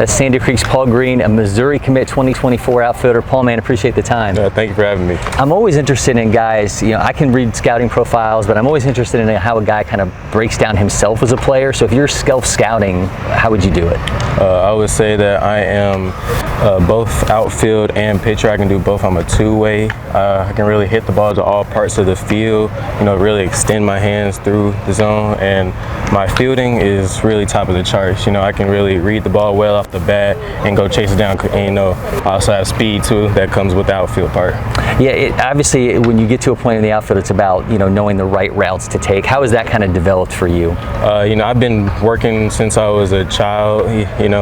That's Sandy Creek's Paul Green, a Missouri commit 2024 outfielder. Paul, man, appreciate the time. Thank you for having me. I'm always interested in guys, I can read scouting profiles, but I'm always interested in how a guy kind of breaks down himself as a player. So if you're self-scouting, how would you do it? I would say that I am both outfield and pitcher. I can do both. I'm a two-way. I can really hit the ball to all parts of the field, really extend my hands through the zone, and my fielding is really top of the charts. I can really read the ball well off the bat and go chase it down, and I also have speed too that comes with the outfield part. Yeah, obviously when you get to a point in the outfield, it's about knowing the right routes to take. How has that kind of developed for you? I've been working since I was a child,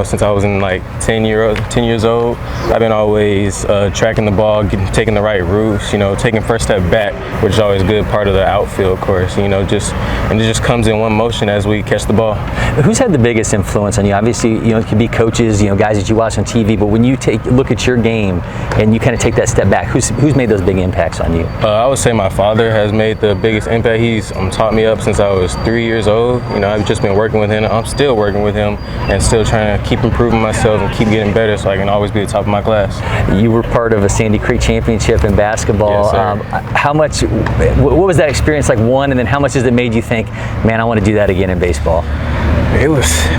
since I was in like 10 years old. I've been always tracking the ball, taking the right routes, taking first step back, which is always a good part of the outfield course, and it just comes in one motion as we catch the ball. Who's had the biggest influence on you? Obviously, it could be coaches, guys that you watch on TV, but when you look at your game and you kind of take that step back, who's made those big impacts on you? I would say my father has made the biggest impact. He's taught me up since I was 3 years old. I've just been working with him. I'm still working with him and still trying to keep improving myself and keep getting better so I can always be the top of my class. You were part of a Sandy Creek championship in basketball. Yes, sir. What was that experience like, one, and then how much has it made you think, man, I want to do that again in baseball?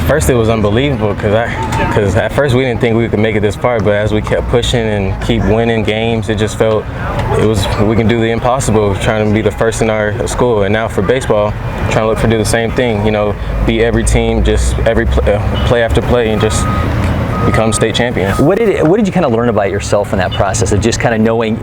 First it was unbelievable because at first we didn't think we could make it this far, but as we kept pushing and keep winning games, it just felt we can do the impossible, trying to be the first in our school. And now for baseball, trying to look for do the same thing, beat every team, just every play after play, and just become state champions. What did you kind of learn about yourself in that process of just kind of knowing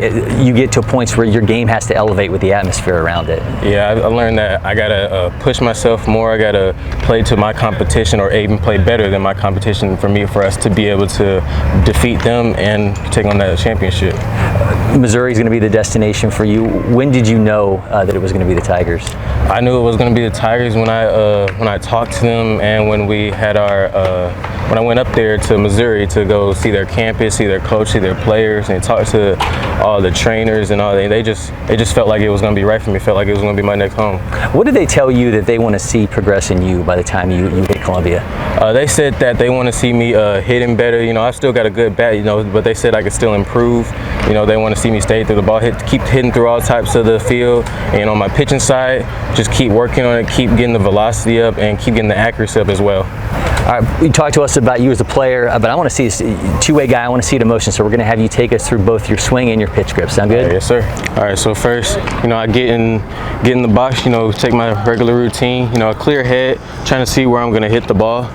you get to points where your game has to elevate with the atmosphere around it? Yeah, I learned that I gotta push myself more. I gotta play to my competition, or even play better than my competition for us to be able to defeat them and take on that championship. Missouri is going to be the destination for you. When did you know that it was going to be the Tigers? I knew it was going to be the Tigers when I talked to them, and when we had when I went up there to Missouri to go see their campus, see their coach, see their players, and talk to all the trainers and all that. It just felt like it was going to be right for me. Felt like it was going to be my next home. What did they tell you that they want to see progress in you by the time you hit Columbia? They said that they want to see me hitting better. I still got a good bat, but they said I could still improve. They want to see me stay through the ball, keep hitting through all types of the field. And on my pitching side, just keep working on it, keep getting the velocity up, and keep getting the accuracy up as well. All right, you talked to us about you as a player, but I want to see this two-way guy. I want to see it in motion, so we're going to have you take us through both your swing and your pitch grip. Sound good? Yes, sir. All right, so first, I get in the box, take my regular routine, a clear head, trying to see where I'm going to hit the ball.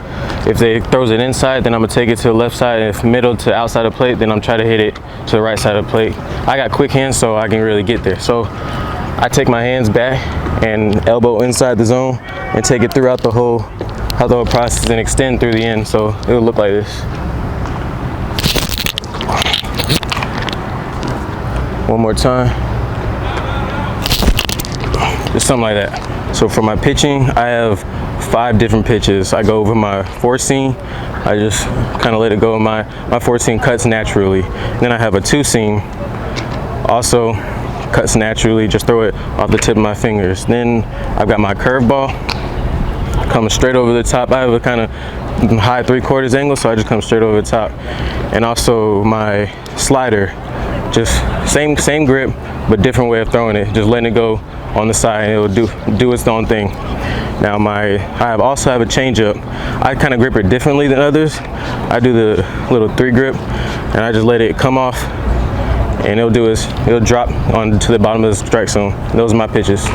If they throws it inside, then I'm going to take it to the left side. If middle to outside of plate, then I'm trying to hit it to the right side of the plate. I got quick hands, so I can really get there. So I take my hands back and elbow inside the zone and take it throughout the whole process and extend through the end, so it'll look like this. One more time. Just something like that. So for my pitching, I have 5 different pitches. I go over my 4-seam. I just kind of let it go. My 4-seam cuts naturally. Then I have a 2-seam. Also cuts naturally. Just throw it off the tip of my fingers. Then I've got my curveball. Coming straight over the top. I have a kind of high 3/4 angle, so I just come straight over the top. And also my slider, just same grip, but different way of throwing it. Just letting it go on the side, and it'll do its own thing. Now I also have a changeup. I kind of grip it differently than others. I do the little 3 grip, and I just let it come off, and it'll drop onto the bottom of the strike zone. Those are my pitches.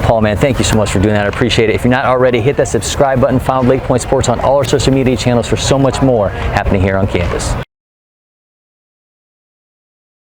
Paul, man, thank you so much for doing that. I appreciate it. If you're not already, hit that subscribe button. Follow LakePoint Sports on all our social media channels for so much more happening here on campus.